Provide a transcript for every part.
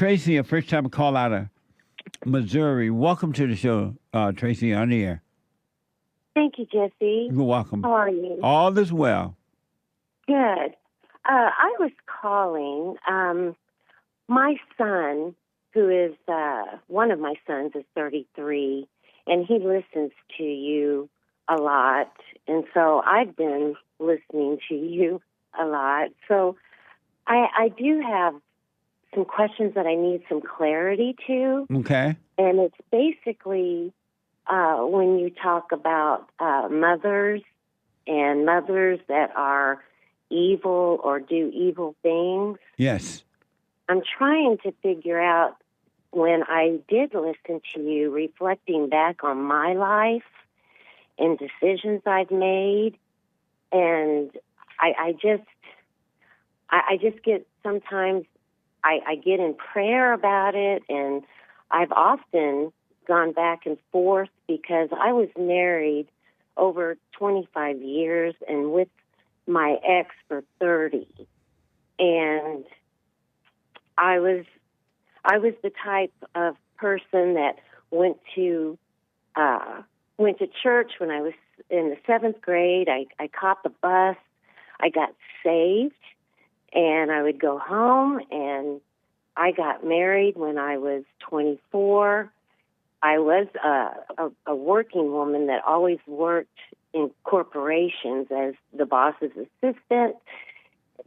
Tracy, a first-time call out of Missouri. Welcome to the show, Tracy, on the air. Thank you, Jesse. You're welcome. How are you? All is well. Good. I was calling. My son, who is one of my sons, is 33, and he listens to you a lot. And so I've been listening to you a lot. So I do have some questions that I need some clarity to. Okay. And it's basically when you talk about mothers and mothers that are evil or do evil things. Yes. I'm trying to figure out, when I did listen to you, reflecting back on my life and decisions I've made, and I just get sometimes I get in prayer about it, and I've often gone back and forth because I was married over 25 years and with my ex for 30, and I was the type of person that went to church when I was in the 7th grade. I caught the bus. I got saved, and I would go home, and I got married when I was 24. I was a working woman that always worked in corporations as the boss's assistant.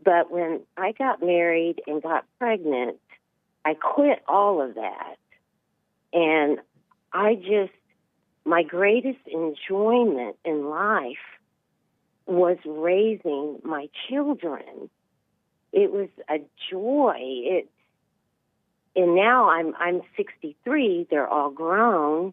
But when I got married and got pregnant, I quit all of that. And my greatest enjoyment in life was raising my children. It was a joy. And now I'm 63. They're all grown.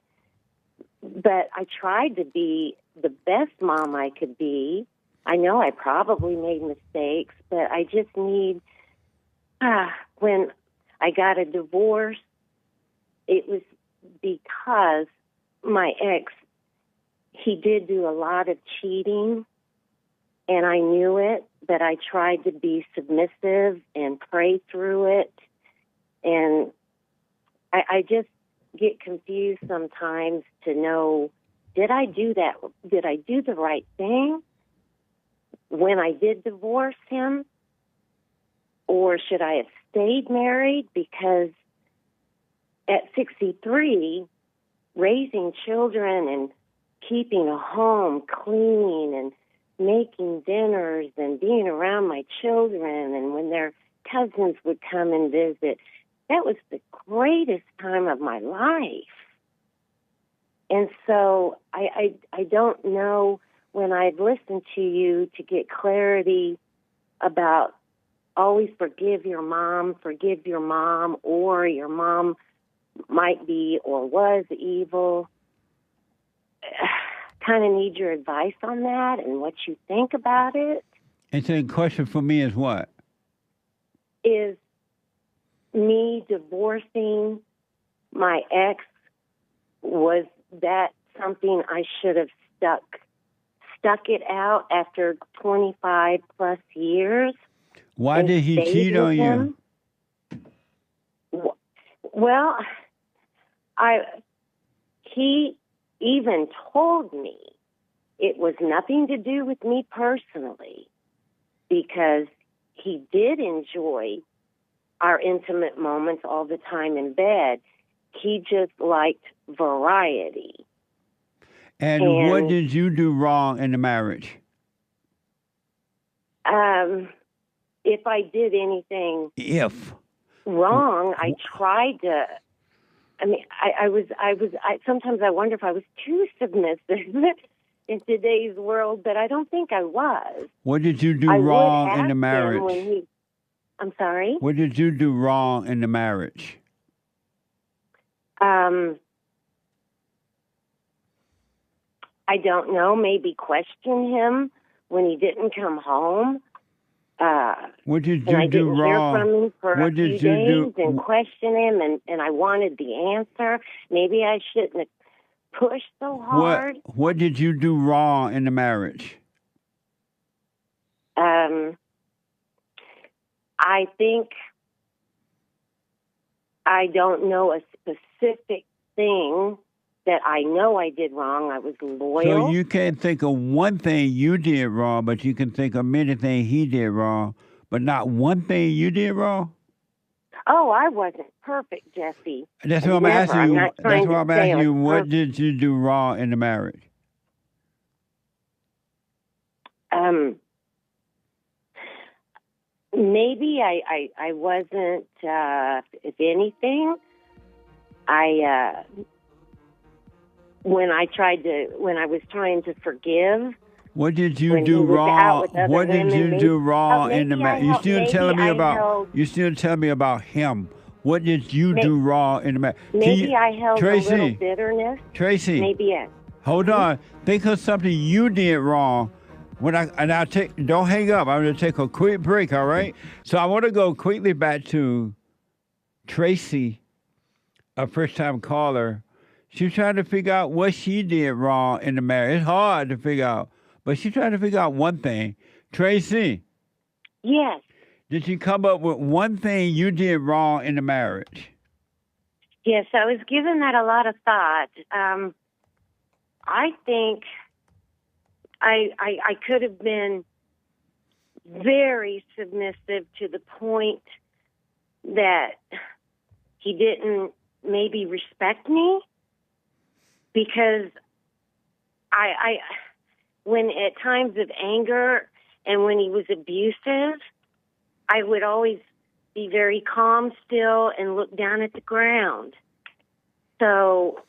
But I tried to be the best mom I could be. I know I probably made mistakes, but I just need, when I got a divorce, it was because my ex, he did do a lot of cheating, and I knew it, but I tried to be submissive and pray through it. And I just get confused sometimes to know, did I do that? Did I do the right thing when I did divorce him? Or should I have stayed married? Because at 63, raising children and keeping a home clean and making dinners and being around my children, and when their cousins would come and visit, that was the greatest time of my life. And so I don't know, when I've listened to you, to get clarity about always forgive your mom, or your mom might be or was evil. Kind of need your advice on that and what you think about it. And so the question for me is what? Is me divorcing my ex, was that something I should have stuck it out after 25 plus years? Why did he cheat on you? Well, he even told me it was nothing to do with me personally, because he did enjoy our intimate moments all the time in bed. He just liked variety. And what did you do wrong in the marriage? If I did anything wrong, I tried to. I mean, I sometimes I wonder if I was too submissive in today's world, but I don't think I was. What did you do wrong in the marriage? I'm sorry? What did you do wrong in the marriage? I don't know. Maybe question him when he didn't come home. What did you do wrong? Hear from him for a few days and question him, and I wanted the answer. Maybe I shouldn't have pushed so hard. What did you do wrong in the marriage? I think I don't know a specific thing that I know I did wrong. I was loyal. So you can't think of one thing you did wrong, but you can think of many things he did wrong, but not one thing you did wrong? Oh, I wasn't perfect, Jesse. That's what I'm Never. asking I'm you. not That's trying what to I'm say asking I was you. What perfect. did you do wrong in the marriage? Maybe I wasn't, if anything, when I was trying to forgive, What did you when he do was out wrong? with other What did women, you do wrong in the maybe I marriage? You held, still maybe telling me I about? held, You still telling me about him? What did you do wrong in the marriage? maybe I held a little Tracy, bitterness. Tracy, Maybe I, hold on. Think of something you did wrong. I'll take. Don't hang up. I'm going to take a quick break. All right. So I want to go quickly back to Tracy, a first-time caller. She's trying to figure out what she did wrong in the marriage. It's hard to figure out, but she's trying to figure out one thing. Tracy, yes, did you come up with one thing you did wrong in the marriage? yes, I was giving that a lot of thought. I think I could have been very submissive to the point that he didn't maybe respect me, because I when at times of anger and when he was abusive, I would always be very calm still and look down at the ground. So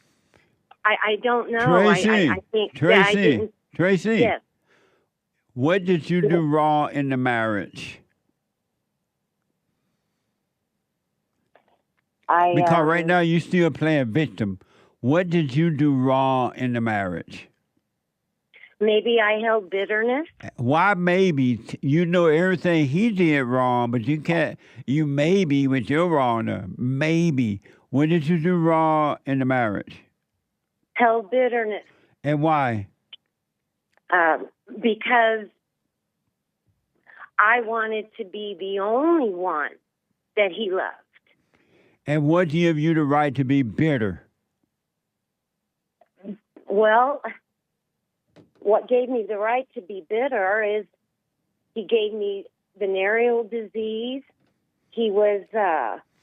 I don't know. Tracy, I think that I didn't. Tracy, Yes. what did you do wrong in the marriage? Because right now you still playing victim. What did you do wrong in the marriage? Maybe I held bitterness. Why maybe? You know everything he did wrong, but you can't, you maybe with your wrong. Maybe. What did you do wrong in the marriage? Held bitterness. And why? Because I wanted to be the only one that he loved. And what gave you the right to be bitter? Well, what gave me the right to be bitter is he gave me venereal disease. He was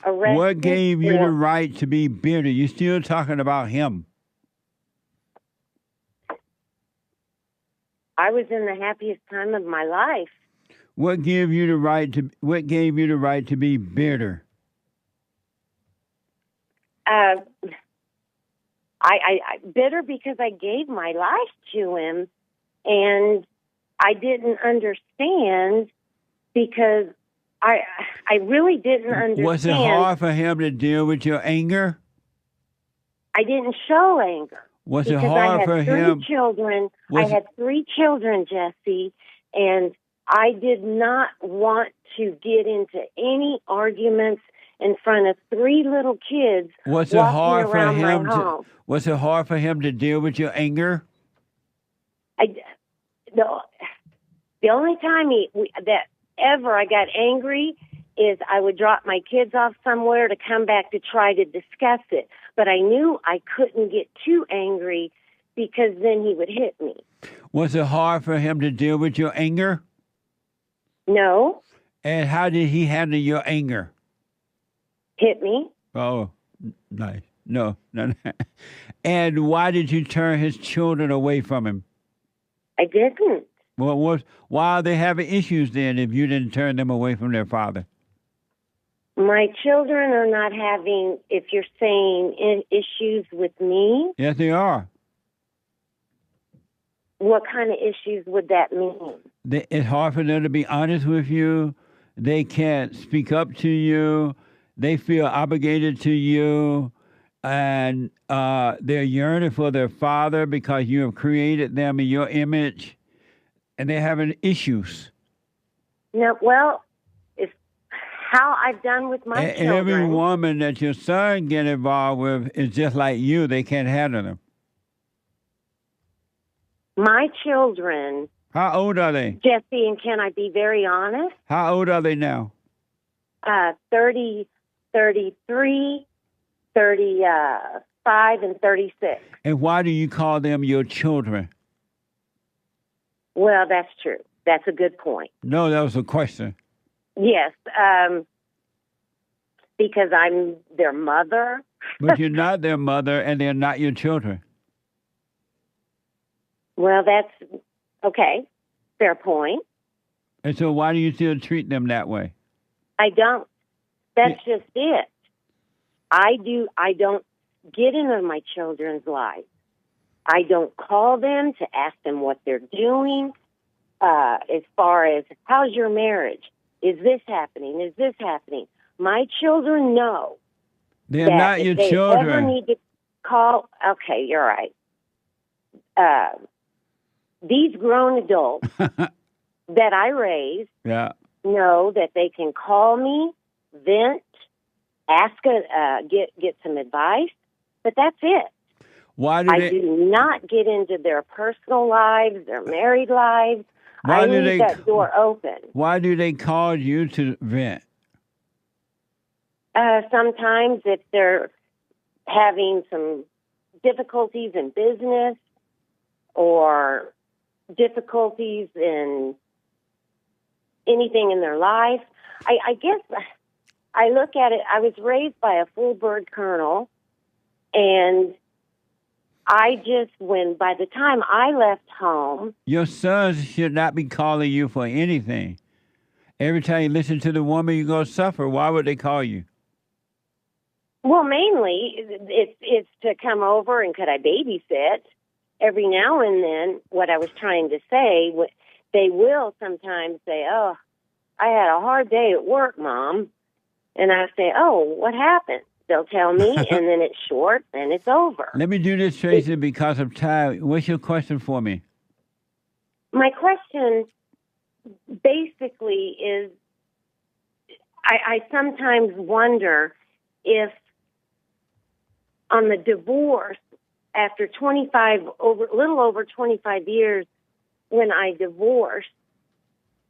arrested. What gave you the right to be bitter? You're still talking about him. I was in the happiest time of my life. What gave you the right to? What gave you the right to be bitter? I bitter because I gave my life to him, and I didn't understand because I really didn't understand. Was it hard for him to deal with your anger? I didn't show anger. Was it hard for him? I had 3 children, Jesse, and I did not want to get into any arguments in front of 3 little kids. Was it hard for him to? Was it hard for him to deal with your anger? The only time that ever I got angry is I would drop my kids off somewhere to come back to try to discuss it. But I knew I couldn't get too angry because then he would hit me. Was it hard for him to deal with your anger? No. And how did he handle your anger? Hit me. Oh, nice. No. And why did you turn his children away from him? I didn't. Well, why are they having issues then if you didn't turn them away from their father? My children are not having, if you're saying, issues with me. Yes, they are. What kind of issues would that mean? It's hard for them to be honest with you. They can't speak up to you. They feel obligated to you. And they're yearning for their father because you have created them in your image. And they're having issues. No, well, it's how I've done with my children. Every woman that your son get involved with is just like you. They can't handle them. My children. How old are they? Jesse, and can I be very honest? How old are they now? 30, 33, 35 and 36. And why do you call them your children? Well, that's true. That's a good point. No, that was a question. Yes, because I'm their mother. But you're not their mother, and they're not your children. Well, that's okay. Fair point. And so why do you still treat them that way? I don't. That's just it. I don't get into my children's lives. I don't call them to ask them what they're doing. As far as, how's your marriage? Is this happening? Is this happening? My children know. They're not your if they children. ever need to call, okay, you're right. These grown adults that I raised know that they can call me, vent, ask, get some advice, but that's it. I do not get into their personal lives, their married lives. I leave that door open. Why do they call you to vent? Sometimes if they're having some difficulties in business or difficulties in anything in their life, I guess I look at it, I was raised by a full bird colonel, and by the time I left home... Your sons should not be calling you for anything. Every time you listen to the woman, you're going to suffer. Why would they call you? Well, mainly, it's to come over and could I babysit. Every now and then, what I was trying to say, they will sometimes say, oh, I had a hard day at work, Mom. And I say, oh, what happened? They'll tell me, and then it's short, and it's over. Let me do this, Tracy, because of time. What's your question for me? My question basically is, I sometimes wonder if on the divorce, after a little over 25 years, when I divorced,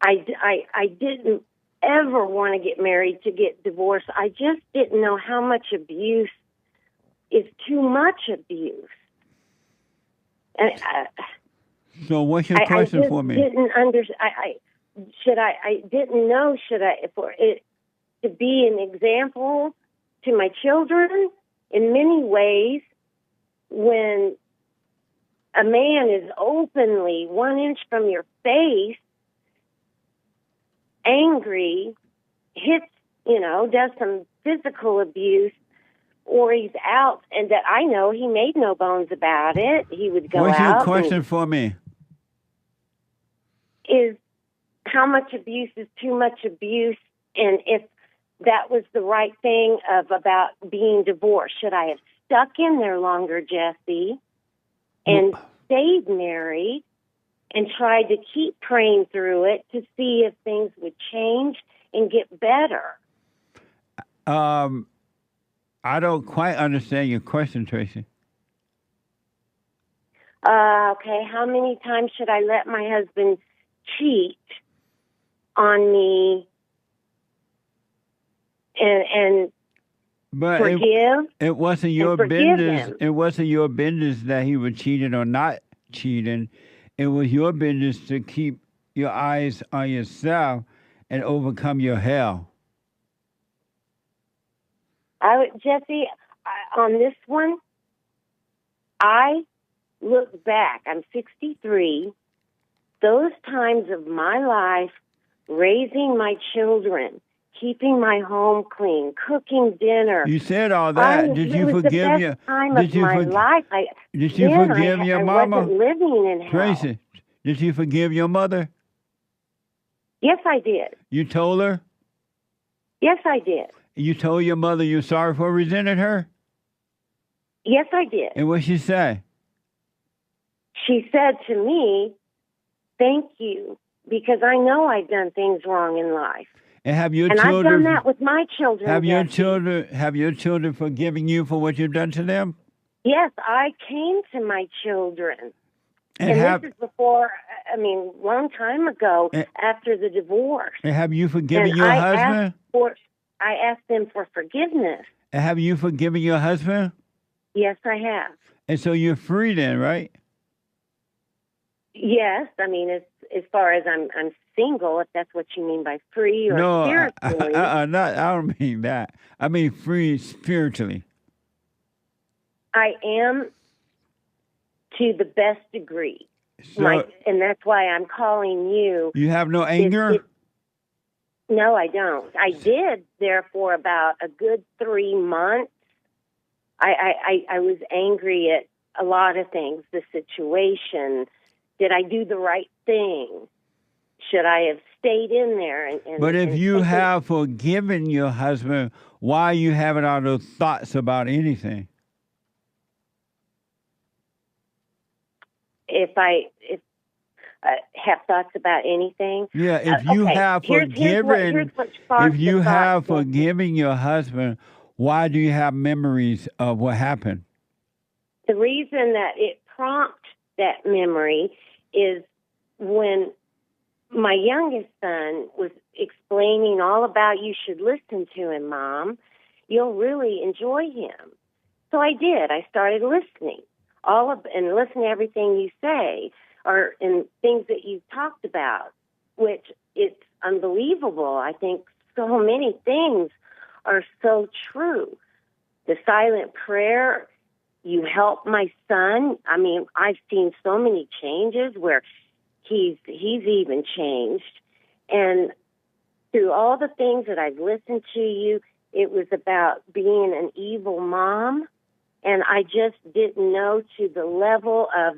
I didn't ever want to get married to get divorced. I just didn't know how much abuse is too much abuse. And so what's your question for me? I didn't know, for it to be an example to my children in many ways, when a man is openly 1 inch from your face, angry, hits, does some physical abuse, or he's out, and that I know he made no bones about it. He would go out. What's your question for me? Is how much abuse is too much abuse, and if that was the right thing about being divorced. Should I have stuck in there longer, Jesse, and stayed married and tried to keep praying through it to see if things would change and get better? I don't quite understand your question, Tracy. Okay, how many times should I let my husband cheat on me and forgive? It wasn't your business. It wasn't your business that he was cheating or not cheating. It was your business to keep your eyes on yourself and overcome your hell. Jesse, on this one, I look back. I'm 63. Those times of my life, raising my children, keeping my home clean, cooking dinner. You said all that. Did you forgive your? Did you forgive your mama? I wasn't living in hell. Tracy, did you forgive your mother? Yes, I did. You told her? Yes, I did. You told your mother you're sorry for resenting her? Yes, I did. And what'd she say? She said to me, thank you, because I know I've done things wrong in life. And have your children? I've done that with my children. Have your children forgiven you for what you've done to them? Yes, I came to my children. And this is before, long time ago, after the divorce. And have you forgiven your husband? I asked them for forgiveness. And have you forgiven your husband? Yes, I have. And so you're free then, right? Yes, I mean, as far as I'm single, if that's what you mean by free or No, spiritually, not. I don't mean that. I mean free spiritually. I am to the best degree. So And that's why I'm calling you. you have no anger. No, I don't. I did there for about a good 3 months. I was angry at a lot of things, the situation. Did I do the right thing? Should I have stayed in there? But if you have forgiven your husband, why are you having all those thoughts about anything? If have thoughts about anything, Yeah, if you okay. have forgiven, if you have forgiven your husband, why do you have memories of what happened? The reason that it prompts that memory is when my youngest son was explaining all about you should listen to him, Mom. You'll really enjoy him. So I did. I started listening and listen to everything you say and things that you talked about, which it's unbelievable. I think so many things are so true. The silent prayer, you help my son. I mean, I've seen so many changes where he's even changed. And through all the things that I've listened to you, it was about being an evil mom. And I just didn't know to the level of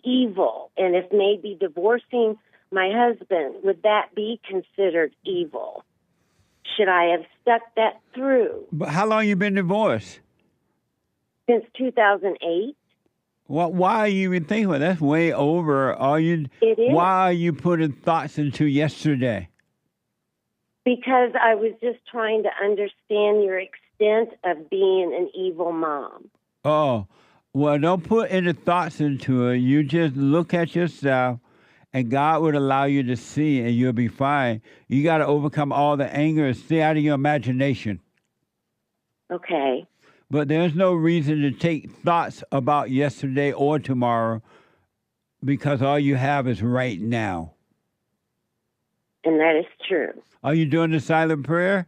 evil. And if maybe divorcing my husband, would that be considered evil? Should I have stuck that through? But how long you been divorced? Since 2008. Well, why are you even thinking about that? That's way over. It is. Why are you putting thoughts into yesterday? Because I was just trying to understand your extent of being an evil mom. Oh, well, don't put any thoughts into it. You just look at yourself, and God would allow you to see, and you'll be fine. You got to overcome all the anger and stay out of your imagination. Okay. But there's no reason to take thoughts about yesterday or tomorrow because all you have is right now. And that is true. Are you doing the silent prayer?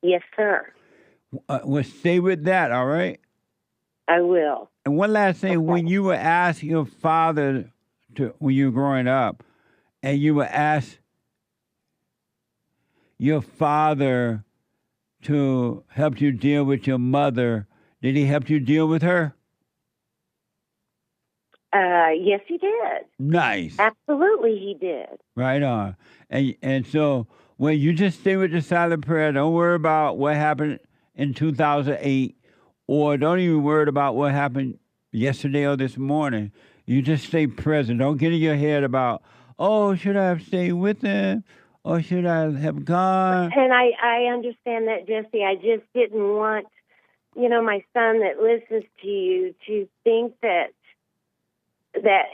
Yes, sir. Well, stay with that, all right? I will. And one last thing, Okay. when you were asked your father, when you were growing up, and you were asked your father to help you deal with your mother, did he help you deal with her? Yes, he did. Nice. Absolutely, he did. Right on. And so, when you just stay with the silent prayer, don't worry about what happened in 2008, or don't even worry about what happened yesterday or this morning. You just stay present. Don't get in your head about, oh, should I have stayed with him? Or should I have gone? And I understand that, Jesse. I just didn't want, my son that listens to you to think that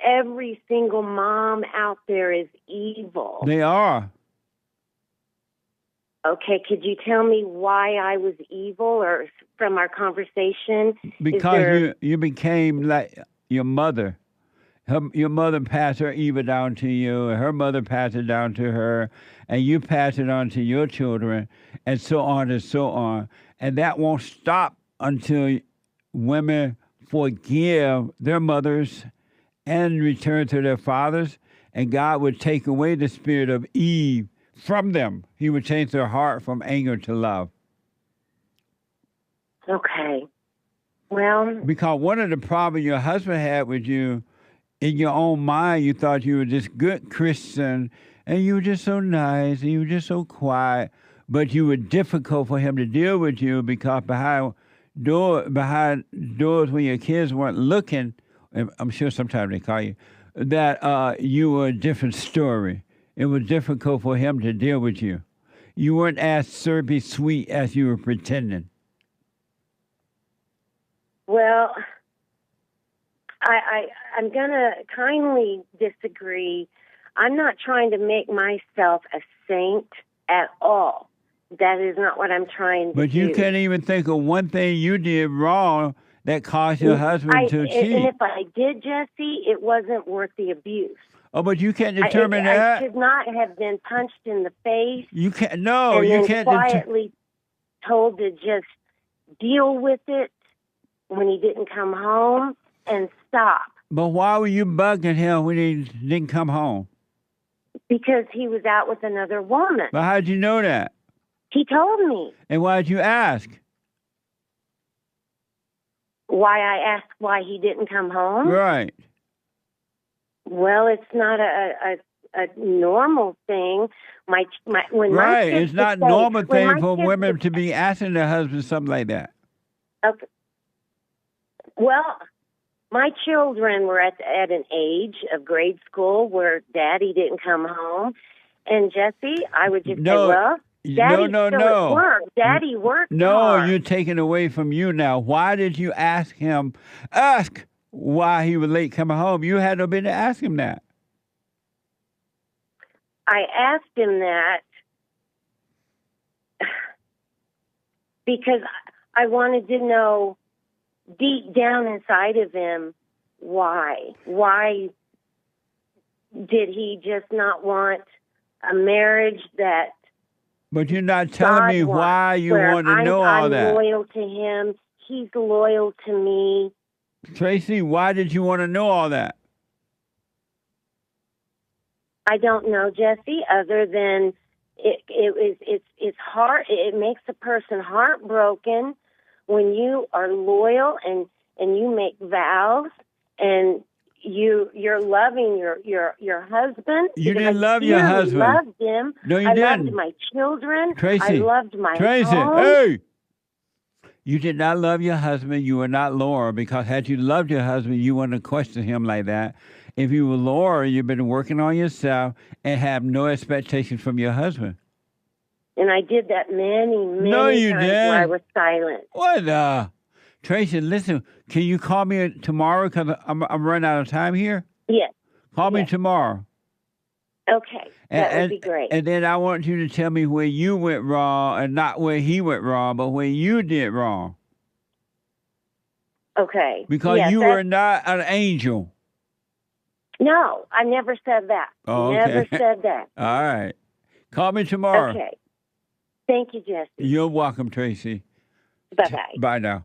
every single mom out there is evil. They are. Okay, could you tell me why I was evil, or from our conversation? Because you became like your mother. Your mother passed her evil down to you, and her mother passed it down to her, and you pass it on to your children, and so on and so on. And that won't stop until women forgive their mothers and return to their fathers, and God would take away the spirit of Eve from them. He would change their heart from anger to love. Okay. Well, because one of the problems your husband had with you, in your own mind, you thought you were this good Christian, and you were just so nice, and you were just so quiet, but you were difficult for him to deal with you because behind doors when your kids weren't looking, I'm sure sometimes they call you, that you were a different story. It was difficult for him to deal with you. You weren't as syrupy sweet as you were pretending. Well, I'm going to kindly disagree. I'm not trying to make myself a saint at all. That is not what I'm trying to But do. you can't even think of one thing you did wrong that caused your husband to cheat. And if I did, Jesse, it wasn't worth the abuse. Oh, but you can't determine that. I should not have been punched in the face. You can't. No, and you then can't. quietly told to just deal with it when he didn't come home and stop. But why were you bugging him when he didn't come home? Because he was out with another woman. But how'd you know that? He told me. And why'd you ask? Why I asked why he didn't come home? Right. Well, it's not a normal thing. Right. It's not a normal thing for women to be asking their husband something like that. Okay. Well, my children were at an age of grade school where Daddy didn't come home. And Jesse, I would just say, well, Daddy's still at work. Daddy worked hard. You're taking away from you now. Why did you ask why he was late coming home? You had no business to ask him that. I asked him that because I wanted to know deep down inside of him why. Why did he just not want a marriage that... But you're not telling me why you want to know all that. I'm loyal to him. He's loyal to me. Tracy, why did you want to know all that? I don't know, Jesse, other than it's hard. It makes a person heartbroken when you are loyal and you make vows and you're loving your husband. You didn't love your husband. I loved him. No, you didn't. I loved my children. Tracy, I loved my home. Hey! You did not love your husband. You were not loyal, because had you loved your husband, you wouldn't have questioned him like that. If you were loyal, you've been working on yourself and have no expectations from your husband. And I did that many times where I was silent. What? Tracy, listen, can you call me tomorrow, because I'm running out of time here? Yes. Call me tomorrow. Okay, that would be great. And then I want you to tell me where you went wrong, and not where he went wrong, but where you did wrong. Okay. Because you were not an angel. No, I never said that. Oh, okay. Never said that. All right. Call me tomorrow. Okay. Thank you, Jesse. You're welcome, Tracy. Bye-bye. Bye now.